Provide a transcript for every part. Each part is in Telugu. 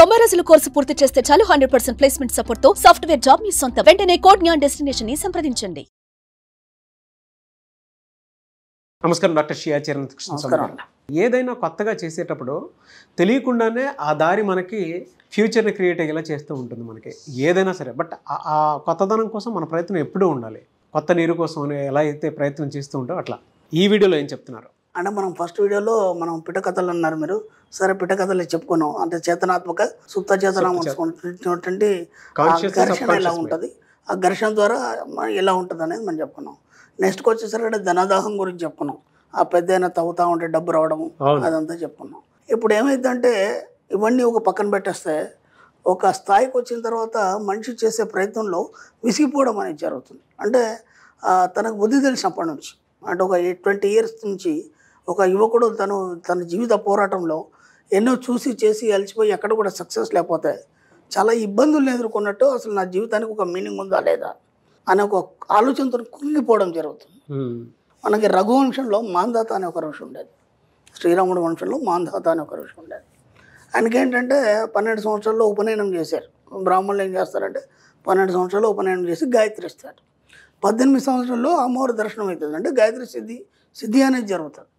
90 రోజుల కోర్సు పూర్తి చేస్తే చాలు 100% ప్లేస్మెంట్ సపోర్ట్ తో సాఫ్ట్వేర్ జాబ్ మీ సొంత. వెంటనే కోడ్ జ్ఞాన్ డెస్టినేషన్ ని సంప్రదించండి. నమస్కారం డాక్టర్ షియా చరణ్ కృష్ణ. ఏదైనా కొత్తగా చేసేటప్పుడు తెలియకుండానే ఆ దారి మనకి ఫ్యూచర్ని క్రియేట్ అయ్యేలా చేస్తూ ఉంటుంది మనకి ఏదైనా సరే. బట్ ఆ కొత్తదనం కోసం మన ప్రయత్నం ఎప్పుడూ ఉండాలి. కొత్త నీరు కోసం ఎలా అయితే ప్రయత్నం చేస్తూ ఉంటాం అట్లా ఈ వీడియోలో ఏం చెప్తున్నారు అంటే మనం ఫస్ట్ వీడియోలో మనం పిట్టకథలు అన్నారు మీరు. సరే పిట్టకథలు చెప్పుకున్నాం. అంటే చేతనాత్మక సుప్త చేతన మనసుకున్నటువంటి ఘర్షణ ఎలా ఉంటుంది, ఆ ఘర్షణ ద్వారా ఎలా ఉంటుంది అనేది మనం చెప్పుకున్నాం. నెక్స్ట్కి వచ్చేసరికి ధనదాహం గురించి చెప్పుకున్నాం. ఆ పెద్ద తవ్వుతూ ఉంటే డబ్బు రావడము అదంతా చెప్పుకున్నాం. ఇప్పుడు ఏమైందంటే ఇవన్నీ ఒక పక్కన పెట్టేస్తే ఒక స్థాయికి వచ్చిన తర్వాత మనిషి చేసే ప్రయత్నంలో విసిగిపోవడం అనేది జరుగుతుంది. అంటే తనకు బుద్ధి తెలిసినప్పటి నుంచి, అంటే ఒక 20 years నుంచి ఒక యువకుడు తన జీవిత పోరాటంలో ఎన్నో చూసి చేసి అలసిపోయి ఎక్కడ కూడా సక్సెస్ లేకపోతే చాలా ఇబ్బందులు ఎదుర్కొన్నట్టు అసలు నా జీవితానికి ఒక మీనింగ్ ఉందా లేదా అనే ఒక ఆలోచనతో కుంగిపోవడం జరుగుతుంది. మనకి రఘువంశంలో మాంధాత అనే ఒక ఋషి ఉండేది. శ్రీరాముడి వంశంలో మాంధాత అనే ఒక ఋషి ఉండేది. ఆయనకి ఏంటంటే 12 సంవత్సరాల్లో ఉపనయనం చేశారు. బ్రాహ్మణులు ఏం చేస్తారంటే 12 సంవత్సరాల్లో ఉపనయనం చేసి గాయత్రి ఇస్తారు. 18 సంవత్సరాల్లో అమ్మవారి దర్శనం అవుతుంది. అంటే గాయత్రి సిద్ధి అనేది జరుగుతుంది.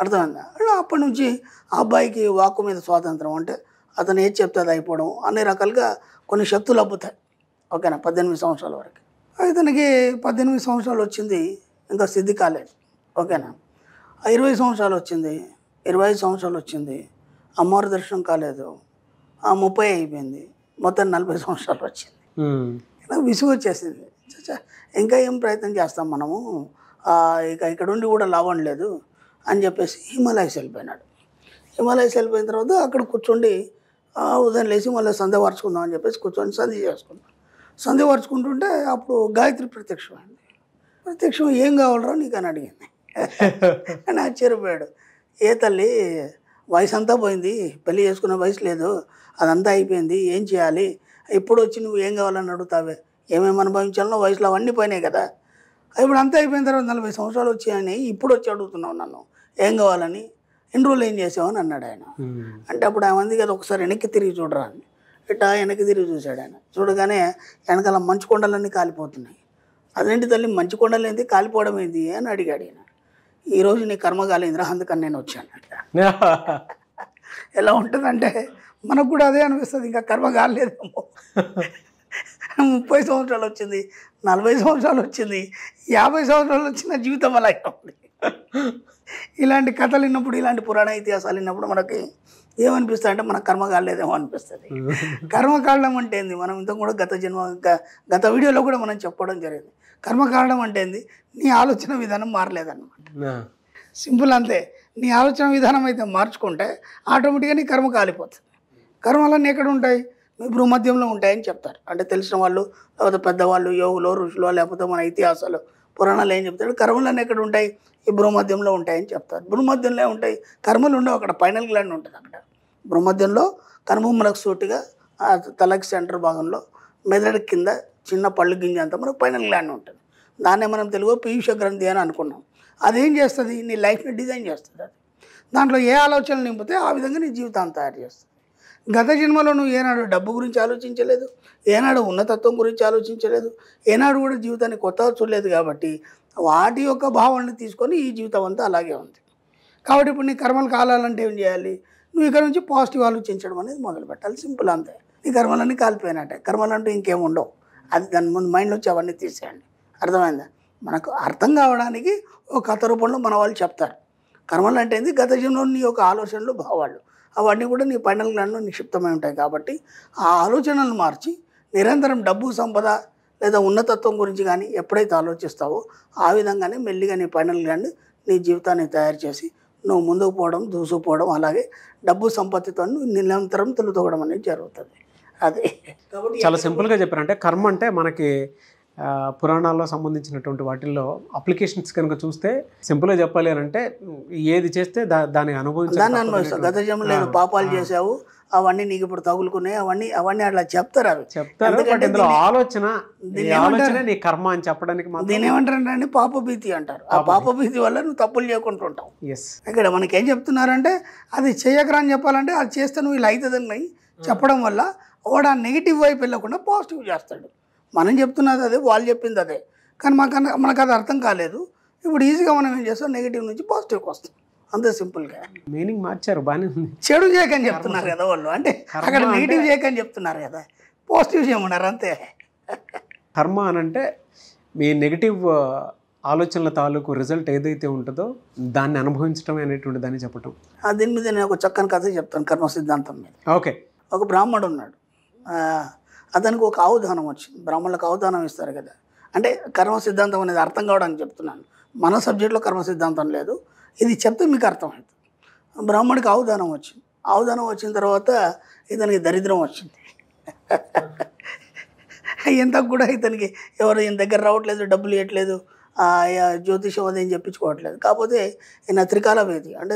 అర్థమైందా? అప్పటి నుంచి ఆ అబ్బాయికి వాక్కు మీద స్వాతంత్రం, అంటే అతను ఏది చెప్తే అది అయిపోవడం, అన్ని రకాలుగా కొన్ని శక్తులు అబ్బుతాయి. ఓకేనా? 18 సంవత్సరాల వరకు. ఇతనికి 18 సంవత్సరాలు వచ్చింది, ఇంకా సిద్ధి కాలేదు. ఓకేనా? 20 సంవత్సరాలు వచ్చింది, 25 సంవత్సరాలు వచ్చింది, అమ్మవారి దర్శనం కాలేదు. 30 అయిపోయింది, మొత్తం 40 సంవత్సరాలు వచ్చింది. ఇలా విసుగు వచ్చేసింది. ఇంకా ఏం ప్రయత్నం చేస్తాం మనము, ఇక ఇక్కడ ఉండి కూడా లాభం లేదు అని చెప్పేసి హిమాలయస్ వెళ్ళిపోయినాడు. హిమాలయస్ వెళ్ళిపోయిన తర్వాత అక్కడ కూర్చోండి ఉదయం లేచి మళ్ళీ సంధ్య వార్చుకుందాం అని చెప్పేసి కూర్చొని సంధ్య చేసుకున్నాం. సంధ్య వార్చుకుంటుంటే అప్పుడు గాయత్రి ప్రత్యక్షమైంది. ప్రత్యక్షం ఏం కావాలరా నీకు అని అడిగింది. అని ఆశ్చర్యపోయాడు. ఏ తల్లి, వయసు అంతా పోయింది, పెళ్లి చేసుకునే వయసు లేదు, అదంతా అయిపోయింది, ఏం చేయాలి, ఇప్పుడు వచ్చి నువ్వు ఏం కావాలని అడుగుతావే, ఏమేమి అనుభవించాలనో వయసులో అవన్నీ పోయినాయి కదా, ఇప్పుడు అంతా అయిపోయిన తర్వాత 40 సంవత్సరాలు వచ్చాయని ఇప్పుడు వచ్చి అడుగుతున్నావు నన్ను ఏం కావాలని, ఎన్ని రోజులు ఏం చేసావని అన్నాడు ఆయన. అంటే అప్పుడు ఆయన మంది కదా ఒకసారి వెనక్కి తిరిగి చూడరా అని. ఇట్టా వెనక్కి తిరిగి చూశాడు ఆయన. చూడగానే వెనకాల మంచు కొండలన్నీ కాలిపోతున్నాయి. అదేంటి తల్లి మంచు కొండలు ఏంటి, కాలిపోవడం ఏంటి అని అడిగాడు ఆయన. ఈరోజు నీ కర్మ కాలేదురా, అందుకని నేను వచ్చాను. ఎలా ఉంటుందంటే మనకు కూడా అదే అనిపిస్తుంది, ఇంకా కర్మ కాలేదేమో. 30 సంవత్సరాలు వచ్చింది, 40 సంవత్సరాలు వచ్చింది, 50 సంవత్సరాలు వచ్చిన జీవితం అలా ఉంది. ఇలాంటి కథలు విన్నప్పుడు, ఇలాంటి పురాణ ఇతిహాసాలు విన్నప్పుడు మనకి ఏమనిపిస్తుంది అంటే మన కర్మ కాలేదేమో అనిపిస్తుంది. కర్మ కారణం అంటే ఏంది, మనం ఇంత కూడా గత వీడియోలో కూడా మనం చెప్పడం జరిగింది. కర్మ కారణం అంటే ఏంది, నీ ఆలోచన విధానం మారలేదన్నమాట. సింపుల్ అంతే. నీ ఆలోచన విధానం అయితే మార్చుకుంటే ఆటోమేటిక్గా నీ కర్మ కాలిపోతుంది. కర్మలన్నీ ఎక్కడ ఉంటాయి, మీ భూమధ్యంలో ఉంటాయని చెప్తారు. అంటే తెలిసిన వాళ్ళు, లేకపోతే పెద్దవాళ్ళు, యోగులు, ఋషులు, లేకపోతే మన ఇతిహాసాలు, పురాణాలు ఏం చెప్తారు, కర్మలన్నీ ఎక్కడ ఉంటాయి, ఈ భూమధ్యంలో ఉంటాయని చెప్తారు. భూమధ్యంలో ఉంటాయి, కర్మలు ఉండవు. అక్కడ పైనల్ గ్లాండ్ ఉంటుంది. అక్కడ భూమధ్యంలో కనుబొమ్మలకు సూటిగా తలకి సెంటర్ భాగంలో మెదడు కింద చిన్న పళ్ళు గింజ అంతా మనకు పైనల్ గ్లాండ్ ఉంటుంది. దాన్నే మనం తెలుగు పీయూష గ్రంథి అని అనుకున్నాం. అదేం చేస్తుంది, నీ లైఫ్ని డిజైన్ చేస్తుంది. అది దాంట్లో ఏ ఆలోచనలు నింపితే ఆ విధంగా నీ జీవితాన్ని తయారు చేస్తుంది. గత జన్మలో నువ్వు ఏనాడు డబ్బు గురించి ఆలోచించలేదు, ఏనాడు ఉన్నతత్వం గురించి ఆలోచించలేదు, ఏనాడు కూడా జీవితాన్ని కొత్తగా చూడలేదు. కాబట్టి వాటి యొక్క భావాలను తీసుకొని ఈ జీవితం అంతా అలాగే ఉంది. కాబట్టి ఇప్పుడు నీ కర్మలు కాలాలంటే ఏం చేయాలి, నువ్వు ఇక్కడ నుంచి పాజిటివ్ ఆలోచించడం అనేది మొదలు పెట్టాలి. సింపుల్ అంతే. నీ కర్మలన్నీ కాలిపోయినట్టే. కర్మలు అంటే ఇంకేం ఉండవు. అది దాని ముందు మైండ్లో వచ్చి అవన్నీ తీసేయండి. అర్థమైందా? మనకు అర్థం కావడానికి ఒక కథ రూపంలో మన వాళ్ళు చెప్తారు. కర్మలు అంటే ఏంది, గత జన్మలో నీ యొక్క ఆలోచనలు, భావాలు అవన్నీ కూడా నీ పైనల్ గ్లాండ్లో నిక్షిప్తమై ఉంటాయి. కాబట్టి ఆ ఆలోచనలను మార్చి నిరంతరం డబ్బు, సంపద లేదా ఉన్నతత్వం గురించి కానీ ఎప్పుడైతే ఆలోచిస్తావో ఆ విధంగానే మెల్లిగా నీ పైనల్ గ్లాండ్ నీ జీవితాన్ని తయారు చేసి నువ్వు ముందుకు పోవడం, దూసుకుపోవడం, అలాగే డబ్బు సంపత్తితో నిరంతరం తెలుతోగడం అనేది జరుగుతుంది. అదే కాబట్టి చాలా సింపుల్గా చెప్పారంటే కర్మ అంటే మనకి పురాణాల్లో సంబంధించినటువంటి వాటిల్లో అప్లికేషన్స్ కనుక చూస్తే సింపుల్గా చెప్పాలి అని అంటే ఏది చేస్తే దాన్ని అనుభవించాలి. గత జన్మలో లేదు పాపాలు చేసావు, అవన్నీ నీకు ఇప్పుడు తగులుకున్నాయి, అవన్నీ అట్లా చెప్తారు. అవి చెప్తారు. ఆలోచన నీ కర్మ అని చెప్పడానికి దీని ఏమంటారంటే పాపభీతి అంటారు. ఆ పాపభీతి వల్ల నువ్వు తప్పులు చేయకుంటుంటావు. ఇక్కడ మనకేం చెప్తున్నారంటే అది చేయకరా అని చెప్పాలంటే అది చేస్తే నువ్వు ఇలా అవుతుందని చెప్పడం వల్ల వాడు ఆ నెగిటివ్ వైపు వెళ్ళకుండా పాజిటివ్ చేస్తాడు. మనం చెప్తున్నది అదే, వాళ్ళు చెప్పింది అదే, కానీ మనకు అది అర్థం కాలేదు. ఇప్పుడు ఈజీగా మనం ఏం చేస్తాం, నెగిటివ్ నుంచి పాజిటివ్కి వస్తాం, అంతే సింపుల్గా. మీనింగ్ మార్చారు, బాగానే ఉంది. చెడు చేయకని చెప్తున్నారు కదా వాళ్ళు, అంటే అక్కడ నెగిటివ్ చేయకని చెప్తున్నారు కదా, పాజిటివ్ చేయమన్నారు అంతే. కర్మ అని అంటే మీ నెగిటివ్ ఆలోచనల తాలూకు రిజల్ట్ ఏదైతే ఉంటుందో దాన్ని అనుభవించడం అనేటువంటి దాన్ని చెప్పటం. దీని మీద నేను ఒక చక్కని కథ చెప్తాను కర్మ సిద్ధాంతం మీద. ఓకే. ఒక బ్రాహ్మడు ఉన్నాడు, అతనికి ఒక ఆవు దానం వచ్చింది. బ్రాహ్మణులకు ఆవు దానం ఇస్తారు కదా, అంటే కర్మ సిద్ధాంతం అనేది అర్థం కావడానికి చెప్తున్నాను. మన సబ్జెక్ట్లో కర్మ సిద్ధాంతం లేదు, ఇది చెప్తే మీకు అర్థమవుతుంది. బ్రాహ్మడికి ఆవు దానం వచ్చింది. ఆవు దానం వచ్చిన తర్వాత ఇతనికి దరిద్రం వచ్చింది. ఎంత కూడా ఇతనికి ఎవరు ఈయన దగ్గర రావట్లేదు, డబ్బులు ఇవ్వట్లేదు, జ్యోతిషం అదేం చెప్పించుకోవట్లేదు. కాకపోతే ఈయన త్రికాలవేది, అంటే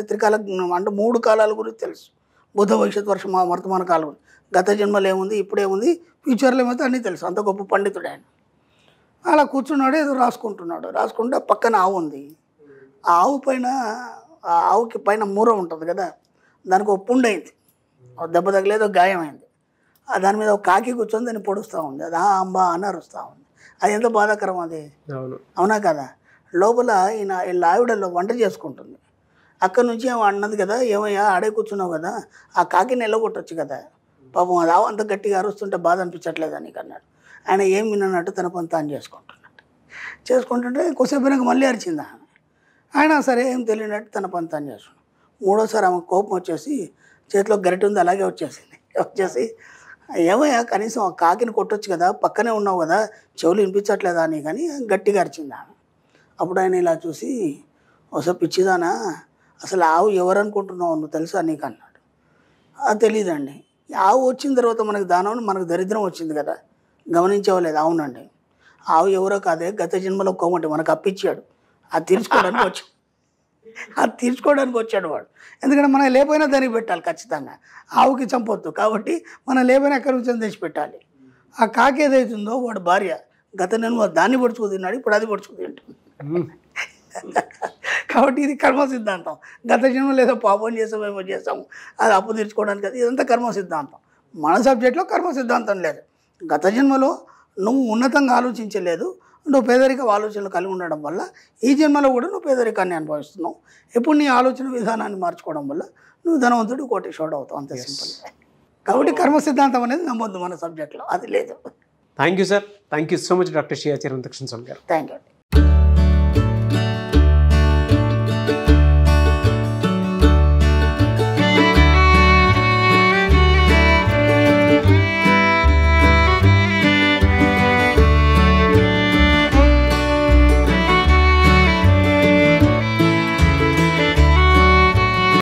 అంటే 3 కాలాల గురించి తెలుసు. భూత భవిష్యత్ వర్తమాన కాలం, గత జన్మలో ఏముంది, ఇప్పుడేముంది, ఫ్యూచర్లో ఏమైతే అన్నీ తెలుసు. అంత గొప్ప పండితుడు ఆయన. అలా కూర్చున్నాడు, ఏదో రాసుకుంటున్నాడు. రాసుకుంటే పక్కన ఆవు ఉంది. ఆ ఆవు పైన, ఆ ఆవుకి పైన మూర ఉంటుంది కదా, దానికి ఒక పుండు అయింది, దెబ్బ తగలేదో గాయమైంది. దాని మీద ఒక కాకి కూర్చొని దాన్ని పొడుస్తూ ఉంది. అది అంబా అని అరుస్తూ ఉంది. అది ఎంత బాధాకరం అది, అవునా కదా. లోపల వీళ్ళ ఆవిడలో వంట చేసుకుంటుంది. అక్కడి నుంచి ఏమో అన్నది కదా, ఏమయ్యా ఆడే కూర్చున్నావు కదా, ఆ కాకిని ఎల్లగొట్టచ్చు కదా, పాపం అది ఆవు అంత గట్టిగా అరుస్తుంటే బాధ అనిపించట్లేదు అని అన్నాడు. ఆయన ఏం విన్నట్టు తన పని తాను చేసుకుంటుంటే కొద్దిసేపు వెనక మళ్ళీ అరిచింది ఆయన. సరే ఏం తెలియనట్టు తన పని తాను చేసుకున్నాడు. 3వసారి ఆమె కోపం వచ్చేసి చేతిలో గరిటె ఉంది అలాగే వచ్చేసి ఏమయ్యా కనీసం ఆ కాకిని కొట్టొచ్చు కదా, పక్కనే ఉన్నావు కదా, చెవులు వినిపించట్లేదా అని, కానీ గట్టిగా అరిచింది ఆమె. అప్పుడు ఆయన ఇలా చూసి, ఒకసారి పిచ్చిదానా, అసలు ఆవు ఎవరు అనుకుంటున్నావు నువ్వు తెలుసా నీకు అన్నాడు. తెలియదండి. ఆవు వచ్చిన తర్వాత మనకు దానం, మనకు దరిద్రం వచ్చింది కదా, గమనించవలేదు. అవునండి, ఆవు ఎవరో కాదే, గత జన్మలో కోమటి మనకు అప్పిచ్చాడు, అది తీర్చుకోవడానికి వచ్చాడు వాడు. ఎందుకంటే మనం లేకపోయినా దానికి పెట్టాలి ఖచ్చితంగా, ఆవుకి చంపొద్దు కాబట్టి మనం లేకపోయినా ఎక్కడి నుంచి తెచ్చి పెట్టాలి. ఆ కాకి ఏదైతుందో వాడు భార్య, గత జన్మ దాన్ని పొడుచుకు తిన్నాడు, ఇప్పుడు అది పొడుచుకు తింటుంది. కాబట్టి ఇది కర్మ సిద్ధాంతం. గత జన్మ లేదో పాపం చేసాము అది అప్పు తీర్చుకోవడానికి, అది ఇదంతా కర్మ సిద్ధాంతం. మన సబ్జెక్ట్లో కర్మ సిద్ధాంతం లేదు. గత జన్మలో నువ్వు ఉన్నతంగా ఆలోచించలేదు, నువ్వు పేదరిక ఆలోచనలు కలిగి ఉండడం వల్ల ఈ జన్మలో కూడా నువ్వు పేదరికాన్ని అనుభవిస్తున్నావు. ఎప్పుడు నీ ఆలోచన విధానాన్ని మార్చుకోవడం వల్ల నువ్వు ధనవంతుడు, కోటీశ్వరుడు అవుతావు, అంతే సింపుల్. కాబట్టి కర్మ సిద్ధాంతం అనేది నమ్మొద్దు మన సబ్జెక్ట్లో, అది లేదు. Thank you sir, thank you so much doctor షియా చిరంతక్షణ స్వామి గారు. Thank you.